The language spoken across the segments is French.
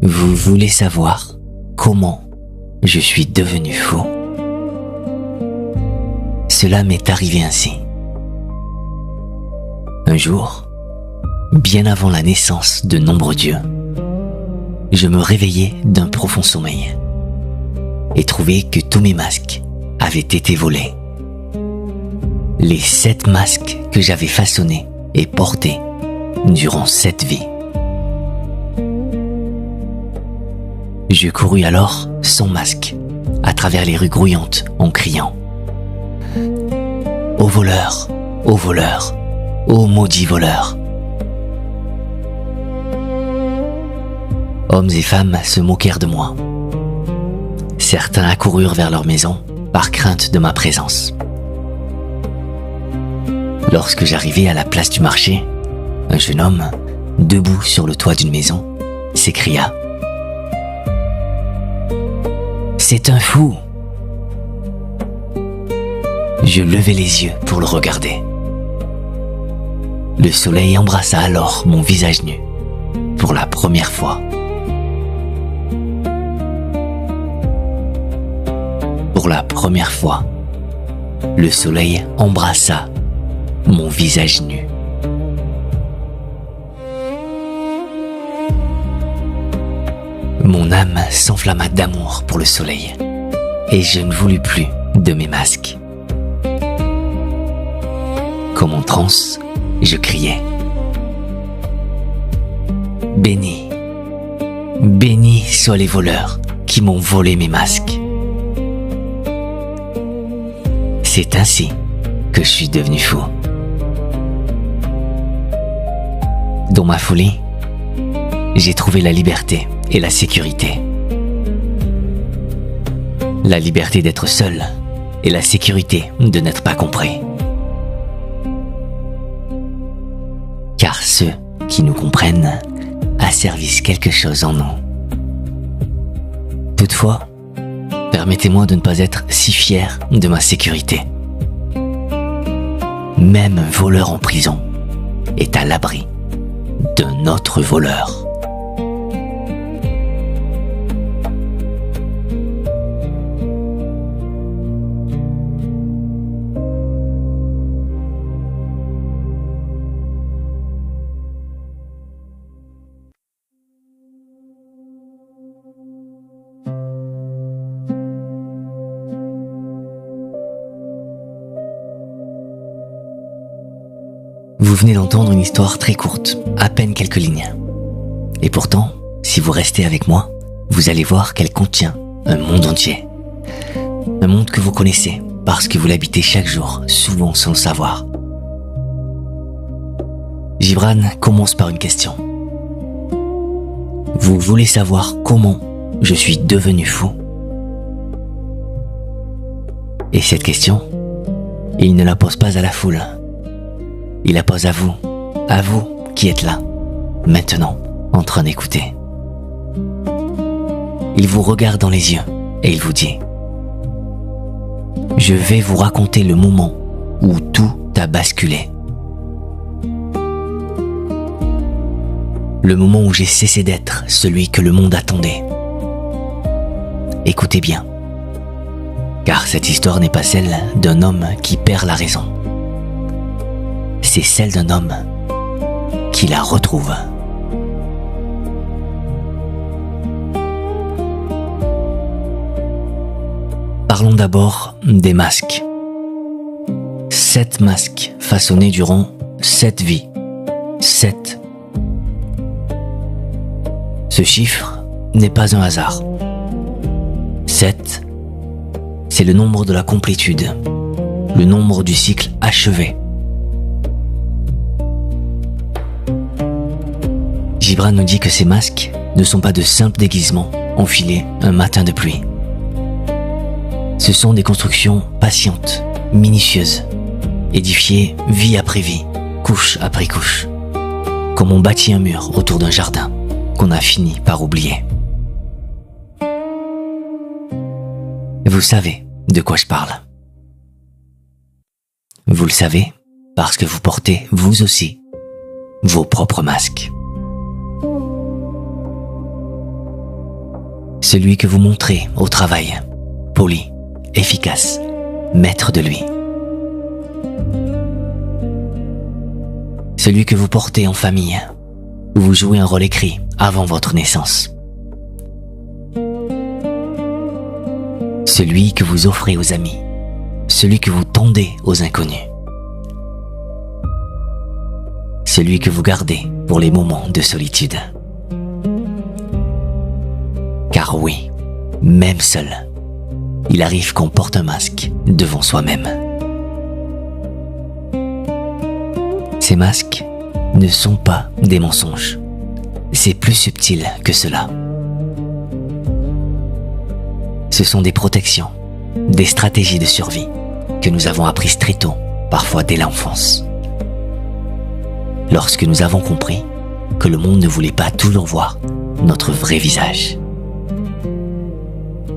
Vous voulez savoir comment je suis devenu fou? Cela m'est arrivé ainsi. Un jour, bien avant la naissance de nombreux dieux, je me réveillai d'un profond sommeil et trouvai que tous mes masques avaient été volés. Les 7 masques que j'avais façonnés et portés durant 7 vies. Je courus alors sans masque à travers les rues grouillantes en criant « Ô voleur, ô voleur, ô maudit voleur !» Hommes et femmes se moquèrent de moi. Certains accoururent vers leur maison par crainte de ma présence. Lorsque j'arrivai à la place du marché, un jeune homme, debout sur le toit d'une maison, s'écria « C'est un fou !» Je levai les yeux pour le regarder. Le soleil embrassa alors mon visage nu, pour la première fois. Pour la première fois, le soleil embrassa mon visage nu. Mon âme s'enflamma d'amour pour le soleil, et je ne voulus plus de mes masques. Comme en transe, je criais « Béni, béni soient les voleurs qui m'ont volé mes masques. » C'est ainsi que je suis devenu fou. Dans ma folie, j'ai trouvé la liberté et la sécurité. La liberté d'être seul et la sécurité de n'être pas compris. Car ceux qui nous comprennent asservissent quelque chose en nous. Toutefois, permettez-moi de ne pas être si fier de ma sécurité. Même un voleur en prison est à l'abri d'un autre voleur. Vous venez d'entendre une histoire très courte, à peine quelques lignes. Et pourtant, si vous restez avec moi, vous allez voir qu'elle contient un monde entier. Un monde que vous connaissez, parce que vous l'habitez chaque jour, souvent sans le savoir. Gibran commence par une question. Vous voulez savoir comment je suis devenu fou? Et cette question, il ne la pose pas à la foule. Il la pose à vous qui êtes là, maintenant, en train d'écouter. Il vous regarde dans les yeux et il vous dit « Je vais vous raconter le moment où tout a basculé. Le moment où j'ai cessé d'être celui que le monde attendait. Écoutez bien, car cette histoire n'est pas celle d'un homme qui perd la raison. C'est celle d'un homme qui la retrouve. » Parlons d'abord des masques. 7 masques façonnés durant 7 vies. 7. Ce chiffre n'est pas un hasard. 7, c'est le nombre de la complétude, le nombre du cycle achevé. Gibran nous dit que ces masques ne sont pas de simples déguisements enfilés un matin de pluie. Ce sont des constructions patientes, minutieuses, édifiées vie après vie, couche après couche, comme on bâtit un mur autour d'un jardin qu'on a fini par oublier. Vous savez de quoi je parle. Vous le savez parce que vous portez, vous aussi, vos propres masques. Celui que vous montrez au travail, poli, efficace, maître de lui. Celui que vous portez en famille, où vous jouez un rôle écrit avant votre naissance. Celui que vous offrez aux amis, celui que vous tendez aux inconnus. Celui que vous gardez pour les moments de solitude. Car oui, même seul, il arrive qu'on porte un masque devant soi-même. Ces masques ne sont pas des mensonges. C'est plus subtil que cela. Ce sont des protections, des stratégies de survie que nous avons apprises très tôt, parfois dès l'enfance. Lorsque nous avons compris que le monde ne voulait pas toujours voir notre vrai visage.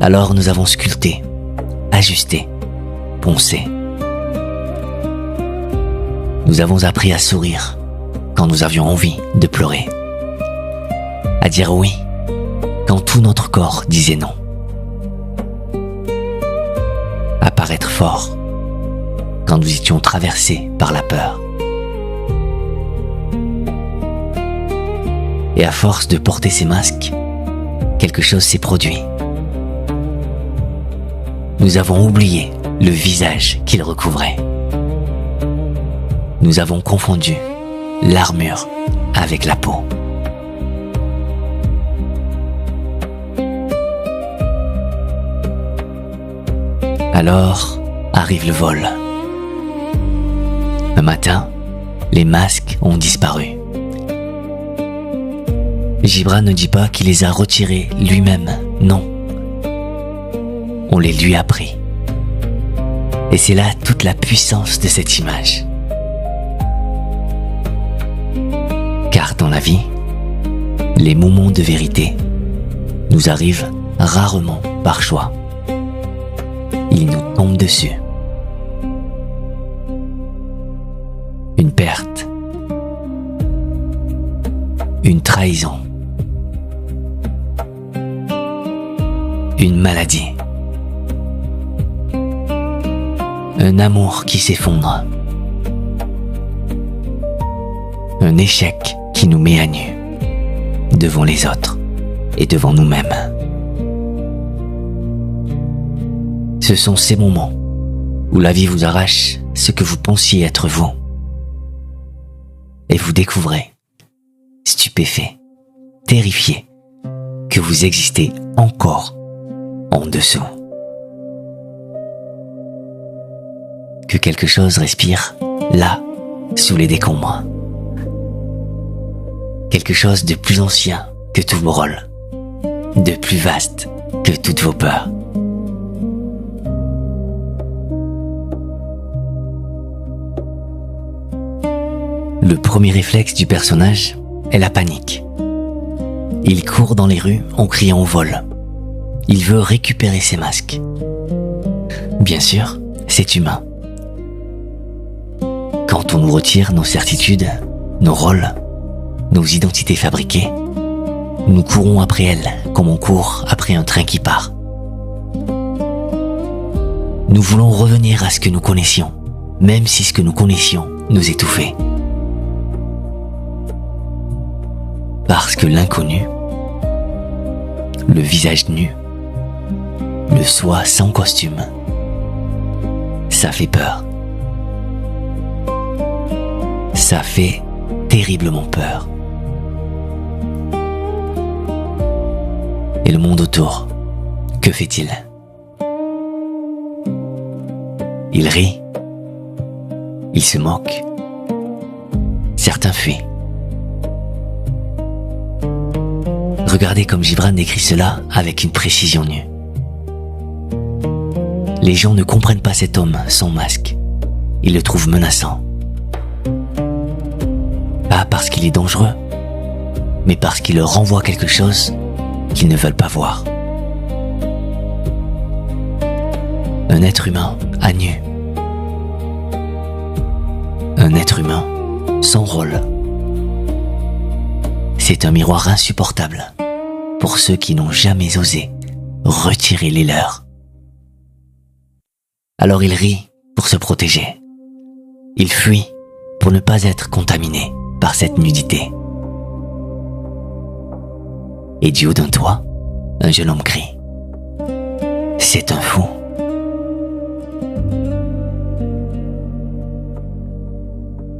Alors nous avons sculpté, ajusté, poncé. Nous avons appris à sourire quand nous avions envie de pleurer. À dire oui quand tout notre corps disait non. À paraître fort quand nous étions traversés par la peur. Et à force de porter ces masques, quelque chose s'est produit. Nous avons oublié le visage qu'ils recouvraient. Nous avons confondu l'armure avec la peau. Alors arrive le vol. Un matin, les masques ont disparu. Gibran ne dit pas qu'il les a retirés lui-même, non. On les lui a pris. Et c'est là toute la puissance de cette image. Car dans la vie, les moments de vérité nous arrivent rarement par choix. Ils nous tombent dessus. Une perte, une trahison, une maladie, un amour qui s'effondre, un échec qui nous met à nu devant les autres et devant nous-mêmes. Ce sont ces moments où la vie vous arrache ce que vous pensiez être vous et vous découvrez, stupéfait, terrifié, que vous existez encore en dessous. Que quelque chose respire là, sous les décombres. Quelque chose de plus ancien que tous vos rôles, de plus vaste que toutes vos peurs. Le premier réflexe du personnage est la panique. Il court dans les rues en criant au vol. Il veut récupérer ses masques. Bien sûr, c'est humain. Quand on nous retire nos certitudes, nos rôles, nos identités fabriquées, nous courons après elles comme on court après un train qui part. Nous voulons revenir à ce que nous connaissions, même si ce que nous connaissions nous étouffait. Parce que l'inconnu, le visage nu, le soi sans costume, ça fait peur. Ça fait terriblement peur. Et le monde autour, que fait-il? Il rit, il se moque, certains fuient. Regardez comme Gibran décrit cela avec une précision nue. Les gens ne comprennent pas cet homme sans masque. Ils le trouvent menaçant. Pas parce qu'il est dangereux, mais parce qu'il leur renvoie quelque chose qu'ils ne veulent pas voir. Un être humain à nu. Un être humain sans rôle. C'est un miroir insupportable pour ceux qui n'ont jamais osé retirer les leurs. Alors il rit pour se protéger. Il fuit pour ne pas être contaminé par cette nudité. Et du haut d'un toit, un jeune homme crie. C'est un fou.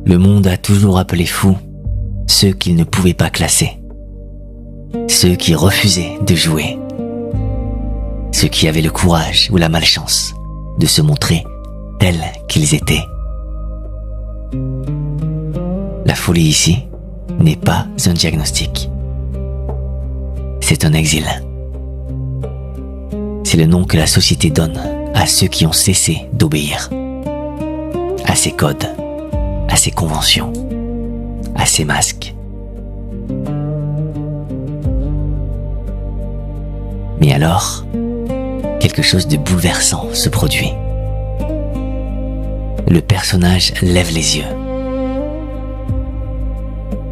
Le monde a toujours appelé fous ceux qu'il ne pouvait pas classer, ceux qui refusaient de jouer, ceux qui avaient le courage ou la malchance de se montrer tels qu'ils étaient. La folie ici n'est pas un diagnostic, c'est un exil. C'est le nom que la société donne à ceux qui ont cessé d'obéir à ses codes, à ses conventions, à ses masques. Mais alors, quelque chose de bouleversant se produit. Le personnage lève les yeux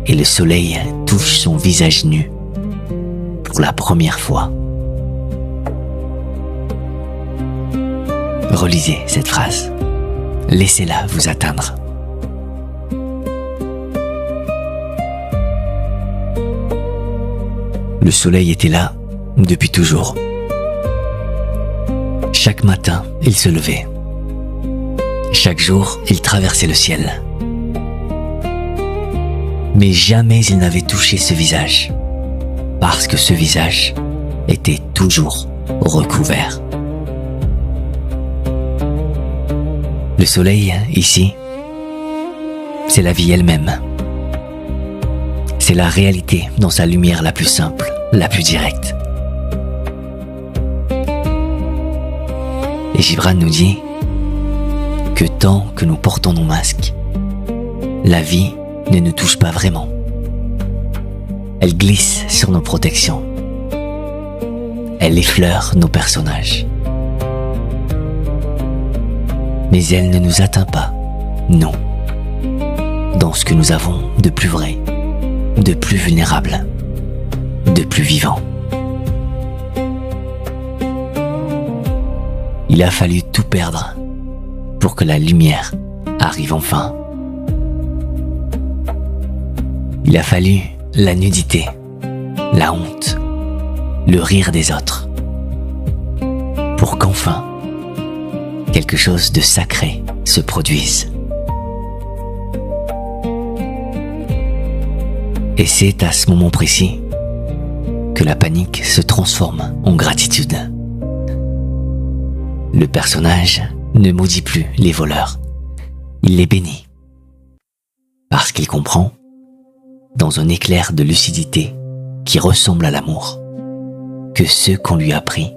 et le soleil touche son visage nu pour la première fois. Relisez cette phrase. Laissez-la vous atteindre. Le soleil était là depuis toujours. Chaque matin, il se levait. Chaque jour, il traversait le ciel. Mais jamais il n'avait touché ce visage, parce que ce visage était toujours recouvert. Le soleil, ici, c'est la vie elle-même. C'est la réalité dans sa lumière la plus simple, la plus directe. Et Gibran nous dit que tant que nous portons nos masques, la vie ne nous touche pas vraiment. Elle glisse sur nos protections. Elle effleure nos personnages. Mais elle ne nous atteint pas, non, dans ce que nous avons de plus vrai, de plus vulnérable, de plus vivant. Il a fallu tout perdre pour que la lumière arrive enfin. Il a fallu la nudité, la honte, le rire des autres, pour qu'enfin quelque chose de sacré se produise. Et c'est à ce moment précis que la panique se transforme en gratitude. Le personnage ne maudit plus les voleurs, il les bénit, parce qu'il comprend, dans un éclair de lucidité qui ressemble à l'amour, que ce qu'on lui a pris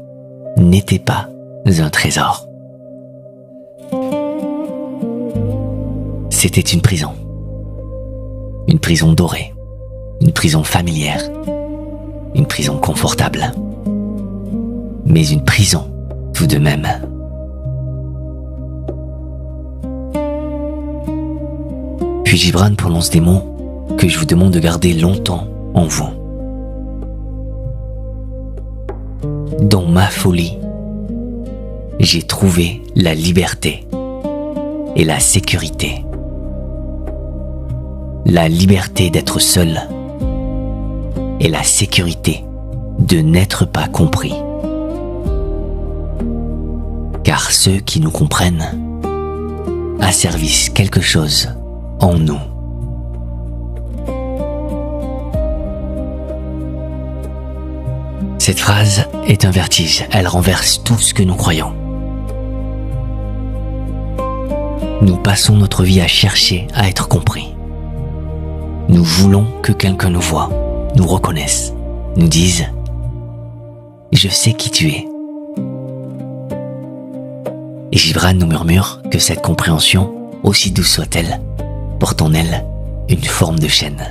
n'était pas un trésor. C'était une prison dorée, une prison familière, une prison confortable, mais une prison tout de même. Puis Gibran prononce des mots que je vous demande de garder longtemps en vous. Dans ma folie, j'ai trouvé la liberté et la sécurité. La liberté d'être seul et la sécurité de n'être pas compris. Car ceux qui nous comprennent asservissent quelque chose en nous. Cette phrase est un vertige, elle renverse tout ce que nous croyons. Nous passons notre vie à chercher à être compris. Nous voulons que quelqu'un nous voie, nous reconnaisse, nous dise « Je sais qui tu es ». Et Gibran nous murmure que cette compréhension, aussi douce soit-elle, porte en elle une forme de chaîne.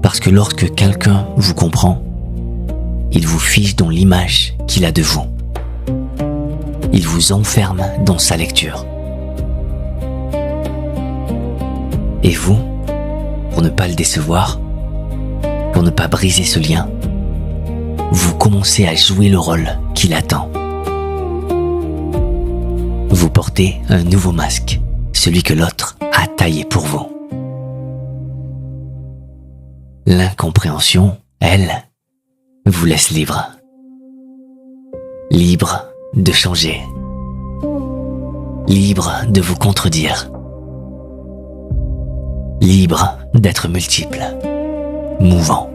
Parce que lorsque quelqu'un vous comprend, il vous fige dans l'image qu'il a de vous. Il vous enferme dans sa lecture. Et vous, pour ne pas le décevoir, pour ne pas briser ce lien, vous commencez à jouer le rôle qu'il attend. Vous portez un nouveau masque, celui que l'autre a taillé pour vous. L'incompréhension, elle, vous laisse libre. Libre de changer. Libre de vous contredire. Libre d'être multiple, mouvant,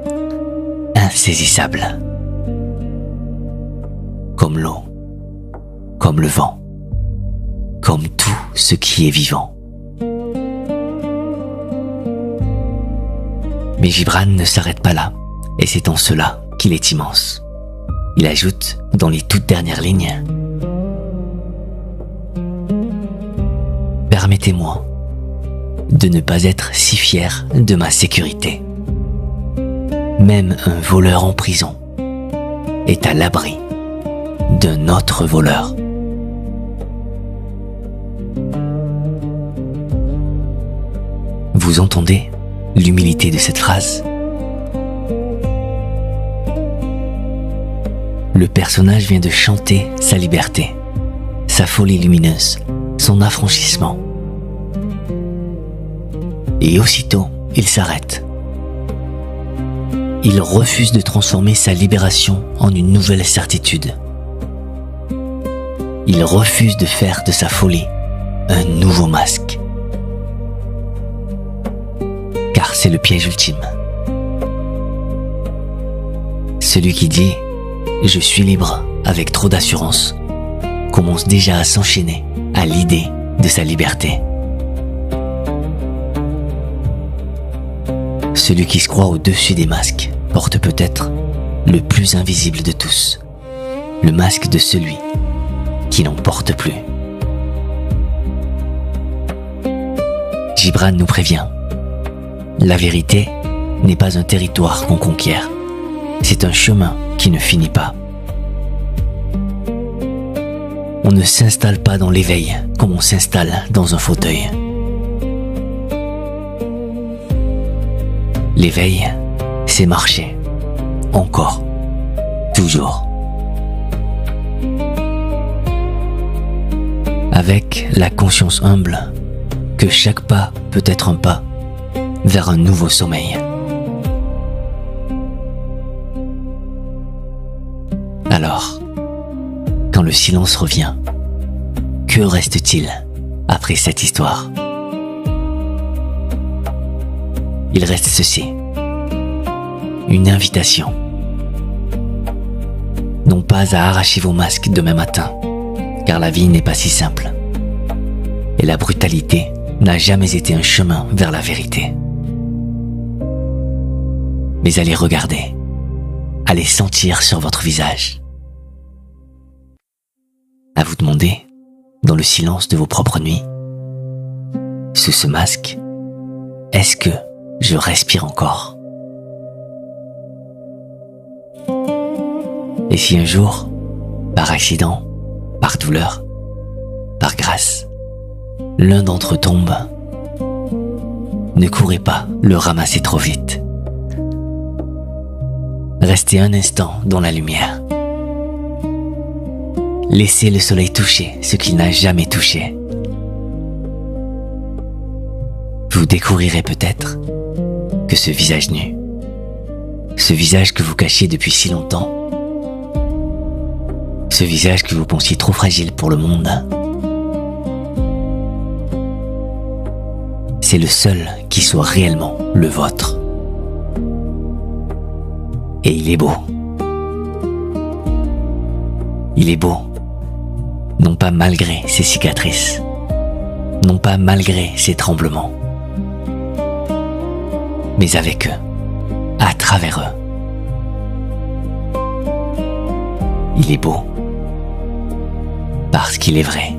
insaisissable. Comme l'eau, comme le vent, comme tout ce qui est vivant. Mais Gibran ne s'arrête pas là, et c'est en cela qu'il est immense. Il ajoute, dans les toutes dernières lignes, « Permettez-moi de ne pas être si fier de ma sécurité. Même un voleur en prison est à l'abri d'un autre voleur. » Vous entendez l'humilité de cette phrase? Le personnage vient de chanter sa liberté, sa folie lumineuse, son affranchissement. Et aussitôt, il s'arrête. Il refuse de transformer sa libération en une nouvelle certitude. Il refuse de faire de sa folie un nouveau masque. Car c'est le piège ultime. Celui qui dit « Je suis libre » avec trop d'assurance commence déjà à s'enchaîner à l'idée de sa liberté. Celui qui se croit au-dessus des masques porte peut-être le plus invisible de tous, le masque de celui qui n'en porte plus. Gibran nous prévient. La vérité n'est pas un territoire qu'on conquiert, c'est un chemin qui ne finit pas. On ne s'installe pas dans l'éveil comme on s'installe dans un fauteuil. L'éveil, c'est marcher. Encore. Toujours. Avec la conscience humble que chaque pas peut être un pas vers un nouveau sommeil. Alors, quand le silence revient, que reste-t-il après cette histoire? Il reste ceci, une invitation. Non pas à arracher vos masques demain matin, car la vie n'est pas si simple. Et la brutalité n'a jamais été un chemin vers la vérité. Mais allez regarder, allez sentir sur votre visage. À vous demander, dans le silence de vos propres nuits, sous ce masque, est-ce que je respire encore? Et si un jour, par accident, par douleur, par grâce, l'un d'entre eux tombe, ne courez pas le ramasser trop vite. Restez un instant dans la lumière. Laissez le soleil toucher ce qu'il n'a jamais touché. Vous découvrirez peut-être que ce visage nu, ce visage que vous cachiez depuis si longtemps, ce visage que vous pensiez trop fragile pour le monde, c'est le seul qui soit réellement le vôtre. Et il est beau. Il est beau, non pas malgré ses cicatrices, non pas malgré ses tremblements, mais avec eux, à travers eux. Il est beau, parce qu'il est vrai.